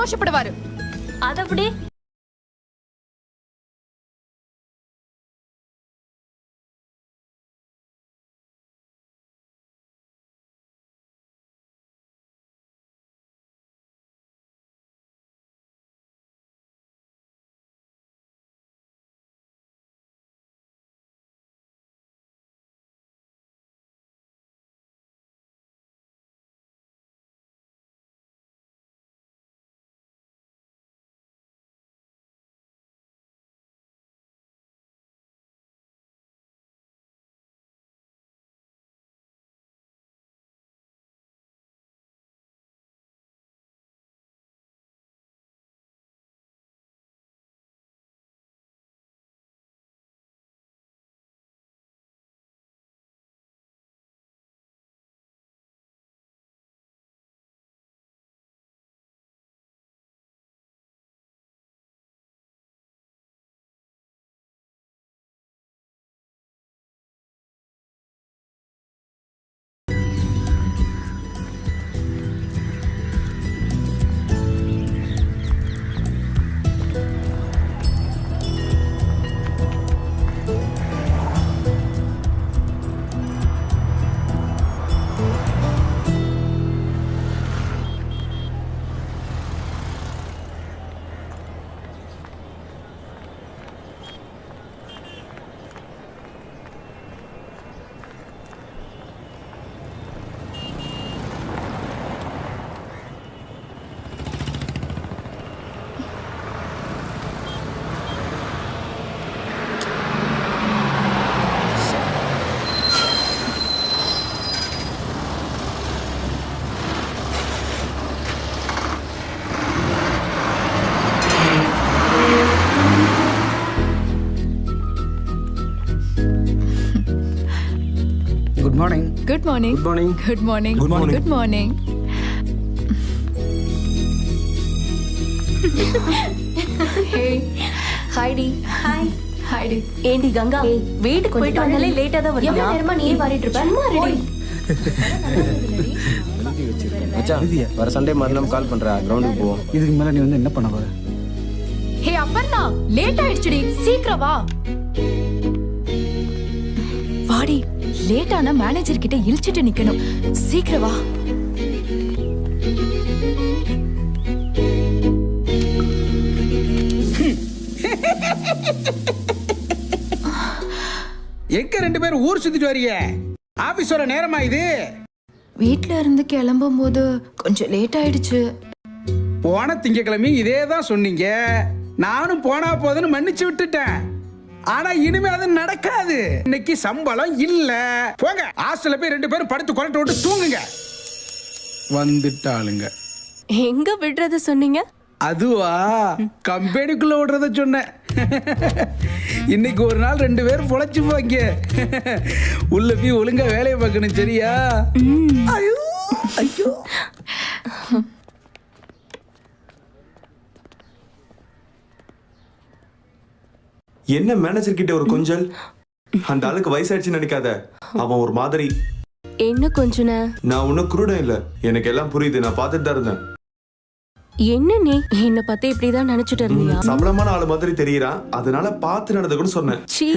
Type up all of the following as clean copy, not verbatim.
சந்தோஷப்படுவாரு. அதப்படி good morning. Good morning. Good morning. Good morning. Good morning. Good morning. Hey ஹாய்டி. Hi. ஹாய்டி. ஏண்டி கங்கா வீட்டுக்கு போயிட்டு வந்தாலே லேட்டா தான் வருவியா? எவ்வளவு நேரமா நீ பாடிட்டு இருப்ப? சும்மா ரெடி. மச்சான் வர சண்டே மறுநாள் கால் பண்றா கிரவுண்டுக்கு போவோம். இதுக்கு மேல நீ வந்து என்ன பண்ண போற? ஹே அப்பர்ணா, லேட் ஆயிடுச்சுடி, சீக்கிரம் வா. வாடி, லேட் ஆனா மேனேஜர் கிட்ட இழுச்சிட்டு நிக்கணும், சீக்கிரம் வா. எங்க ரெண்டு பேரும் ஊர் சுத்திட்டு வரீங்க? ஆபீஸோட நேரமா இது? வீட்ல இருந்து கிளம்பும் போது கொஞ்சம் லேட் ஆயிடுச்சு. போன திங்கக்கிழமை இதே தான் சொன்னீங்க. நானும் போனா போதுன்னு மன்னிச்சு விட்டுட்டேன். ஆனா இனிமே அது நடக்காது. இன்னைக்கு சம்பளம் இல்ல. போங்க ஹாஸ்டல்ல போய் ரெண்டு பேரும் படுத்து கொரட்டை விட்டு தூங்குங்க. வந்துட்டாளுங்க. எங்க விடுறது சொன்னீங்க? அதுவா, கம்பெனிக்குள்ள விடுறத சொன்னேன். இன்னைக்கு ஒரு நாள் ரெண்டு பேரும் பொழைச்சு போங்க. உள்ள போய் ஒழுங்கா வேலையை பார்க்கணும், சரியா? ஐயோ ஐயோ. என்ன மேனேஜர் கிட்ட ஒரு கொஞ்சல்? அந்த ஆளுக்கு வயசாயிடுச்சுன்னு நினைக்காத. அவன் ஒரு மாதிரி. என்ன கொஞ்சன? நான் ஒன்னும் குருடன் இல்ல, எனக்கு எல்லாம் புரியுது. நான் பார்த்துட்டு தான் இருந்தேன். என்ன நீ என்ன பத்தி இப்படிதான் நினைச்சிட்டு இருந்தியா? சபலமான ஆளு மாதிரி தெரியறான், அதனால பார்த்து நடந்துக்கணும்னு சொன்னேன். சீ.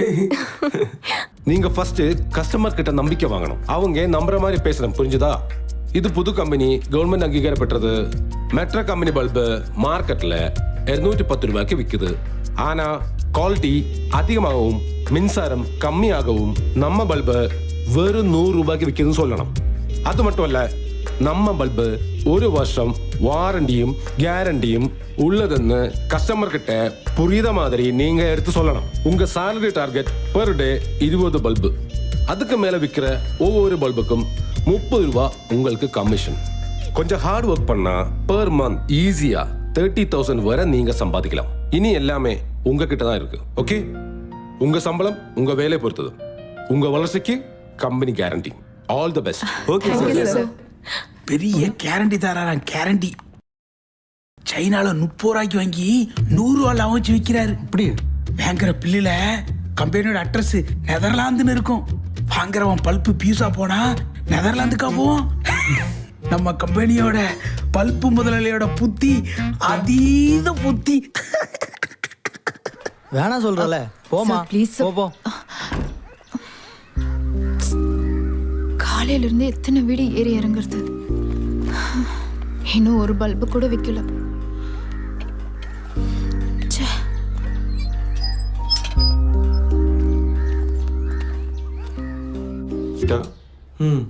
நீங்க ஃபர்ஸ்ட் கஸ்டமர் கிட்ட நம்பிக்கை வாங்கணும். அவங்க நம்புற மாதிரி பேசணும், புரிஞ்சுதா? இது புது கம்பெனி, கவர்மெண்ட் அங்கீகாரம் பெற்றது. மெட்ரோ கம்பெனி பல்பு மார்க்கெட்ல 210 ரூபாய்க்கு விக்குது. ஆனா குவாலிட்டி அதிகமாகவும் மின்சாரம் கம்மியாகவும் நம்ம பல்பு வெறும் 100 ரூபாய்க்கு விற்குதுன்னு சொல்லணும். அது மட்டும் இல்ல, நம்ம பல்பு 1 வருஷம் வாரண்டியும் கேரண்டியும் உள்ளதுன்னு கஸ்டமர் கிட்ட புரியுத மாதிரி நீங்க எடுத்து சொல்லணும். உங்க salary target per day 20 bulb. அதுக்கு மேல விற்கிற ஒவ்வொரு பல்புக்கும் 30 ரூபாய் உங்களுக்கு கமிஷன். கொஞ்சம் ஹார்ட் ஒர்க் பண்ணா பெர் மந்த் ஈஸியா 30,000 வரை நீங்க சம்பாதிக்கலாம். இனி எல்லாமே உங்ககிட்ட தான் இருக்கு. ஓகே, உங்க சம்பளம் உங்க வேலையை பொறுத்தது. உங்க வளர்ச்சிக்கு company guarantee. All the best. Okay sir. பெரிய கேரண்டி தரான். கேரண்டி சைனால 30 ரூபாய்க்கு வாங்கி 100 ரூபாய் லாபம் வச்சு விற்கிறாரு. இப்படி வாங்குற பில்லுல கம்பெனியோட அட்ரஸ் நெதர்லாந்துன்னு இருக்கும். வாங்குறவன் பல்ப்பு பீஸா போனா நெதர்லாந்துக்கா போவோம். நம்ம கம்பெனியோட பல்பு முதலாளியோட புத்தி அதீத புத்தி. வேணா சொல்றல போமா Sir, please, sir. போ காலையில இருந்து எத்தனை வீடு ஏறி இறங்குறது, இன்னும் ஒரு பல்பு கூட வைக்கல. ச்சே. ம்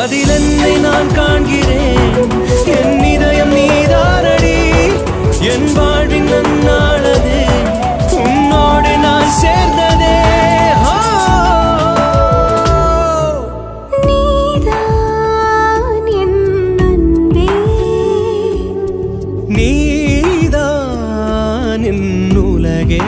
அதிலென்னை நான் காண்கிறேன், என் இதயம் நீதானடி, என் வாழ்வின் நன்னாளது உன்னோடு நான் சேர்ந்ததே. நீதான் என் அன்பே, நீதான் என் உலகே.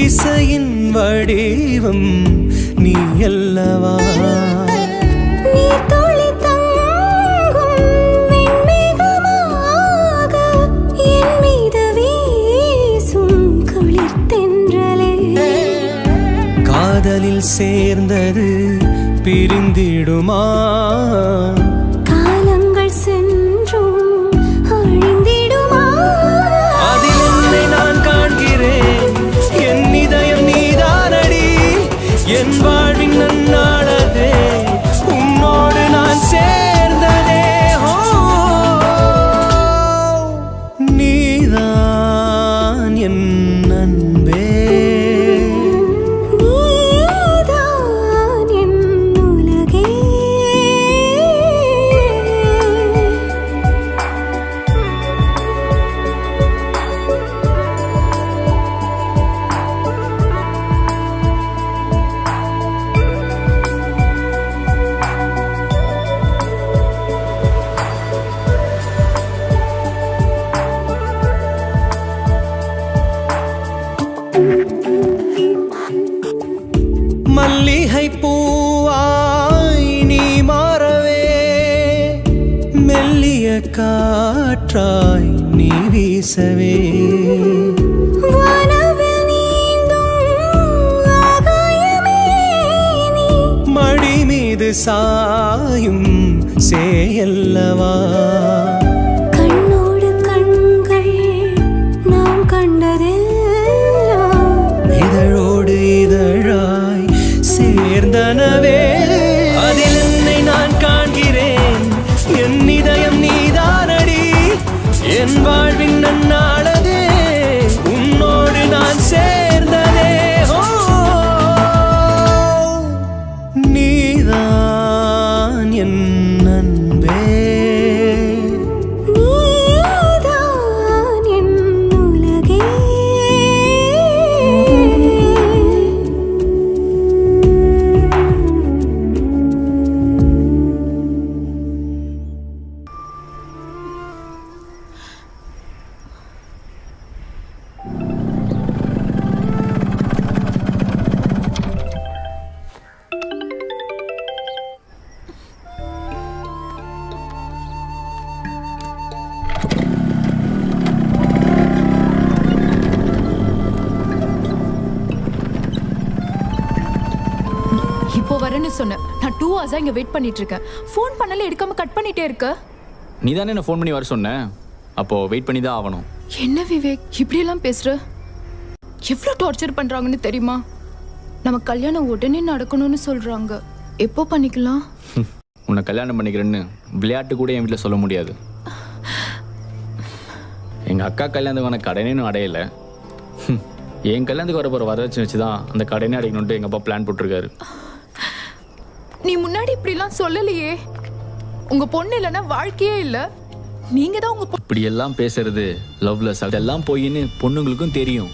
இசையின் வடிவம் நீ அல்லவா, நீ துளி தங்கும் வெண்மேகமாக என் மீது வீசும் குளிர் தென்றலே. காதலில் சேர்ந்தது பிரிந்திடுமா, காலங்கள் சென்றும் அழிந்திடுமா, அதில் என்னை நான் காண்கிறேன், என் இதயம் நீதானடி, என் வாழ்வின் நன்னாளதே உன்னோடு நான் சேர்ந்ததே. நீதான் என் அன்பே, நீதான் என் உலகே. மல்லிகை பூவாய் நீ மாறவே, மெல்லிய காற்றாய் நீ வீசவே, வானவில் நீந்தும் ஆகாயமே நீ, மடி மீது சாயும் சேயல்லவா, கண்ணோடு கண்கள் நாம் கண்டதெல்லாம் இதழோடு இதழாய் சேர்ந்தனவே. அதில் என்னை நான் காண்கிறேன், என் இதயம் நீதானடி, என் வாழ்வின் நன்னாளதே உன்னோடு நான் சேர்ந்ததே. நீதான் என் அன்பே, வரேன்னு சொன்னேன். நான் 2 hours இங்க வெயிட் பண்ணிட்டு இருக்கேன். ஃபோன் பண்ணல எடுக்காம கட் பண்ணிட்டே இருக்க. நீ தானே என்ன ஃபோன் பண்ணி வர சொன்ன, அப்போ வெயிட் பண்ணி தான் ஆகணும். என்ன விவேக் இப்படி எல்லாம் பேசுற? எவ்வளவு டார்ச்சர் பண்றாங்கன்னு தெரியுமா? நம்ம கல்யாணம் உடனே நடக்கணும்னு சொல்றாங்க. எப்போ பண்ணிக்கலாம்? உன்னை கல்யாணம் பண்ணிக்கிறேன்னு விளையாட்டு கூட என் வீட்டில் சொல்ல முடியாது. எங்கள் அக்கா கல்யாணத்துக்கான கடனேன்னு அடையலை. என் கல்யாணத்துக்கு வர போகிற வரதட்சணை வச்சு தான் அந்த கடனே அடைக்கணுன்ட்டு எங்கள் அப்பா பிளான் போட்டிருக்காரு. நீ முன்னாடி இப்படிலாம் சொல்லலையே. உங்க பொண்ணு இல்லைன்னா வாழ்க்கையே இல்லை. நீங்க தான் உங்க இப்படியெல்லாம் பேசுறது லவ்லெஸ், அதெல்லாம் போயின்னு பொண்ணுங்களுக்கும் தெரியும்.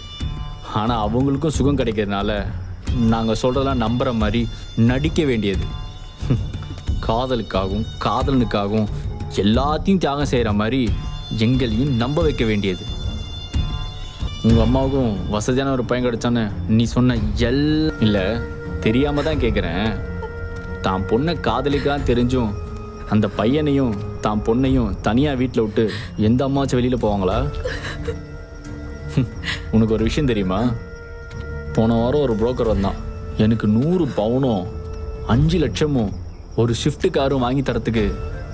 ஆனால் அவங்களுக்கும் சுகம் கிடைக்கிறதுனால நாங்கள் சொல்கிறதெல்லாம் நம்புகிற மாதிரி நடிக்க வேண்டியது. காதலுக்காகவும் காதலனுக்காகவும் எல்லாத்தையும் தியாகம் செய்கிற மாதிரி எங்களையும் நம்ப வைக்க வேண்டியது. உங்கள் அம்மாவுக்கும் வசதியான ஒரு பையன் கிடைச்சான்னு நீ சொன்ன இல்லை, தெரியாமல் தான் கேட்குறேன். தான் பொண்ணை காதலிக்கான்னு தெரிஞ்சும் அந்த பையனையும் தான் பொண்ணையும் தனியாக வீட்டில் விட்டு எந்த அம்மாச்சும் வெளியில் போவாங்களா? உனக்கு ஒரு விஷயம் தெரியுமா? போன வாரம் ஒரு புரோக்கர் வந்தான். எனக்கு 100 பவுனும் 5 லட்சமும் ஒரு ஷிஃப்ட் காரும் வாங்கி தரத்துக்கு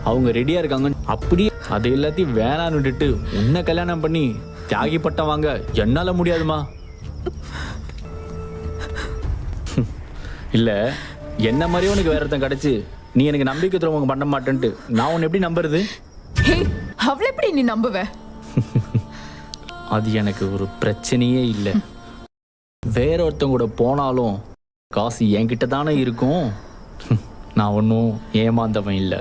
அவங்க ரெடியாக இருக்காங்க. அப்படியே அதை எல்லாத்தையும் வேணான்னு விட்டுட்டு உன்னை கல்யாணம் பண்ணி தியாகி பட்டம் வாங்க என்னால் முடியாதுமா. இல்லை, என்ன மாதிரியும் உனக்கு வேற ஒருத்தன் கிடச்சி நீ எனக்கு நம்பிக்கை துரோகம் பண்ண மாட்டேன்ட்டு நான் உன்னை எப்படி நம்புறது? அவளை எப்படி நீ நம்புவ? அது எனக்கு ஒரு பிரச்சனையே இல்லை. வேற ஒருத்தங்க கூட போனாலும் காசு என்கிட்ட தானே இருக்கும். நான் ஒன்றும் ஏமாந்தவன் இல்லை.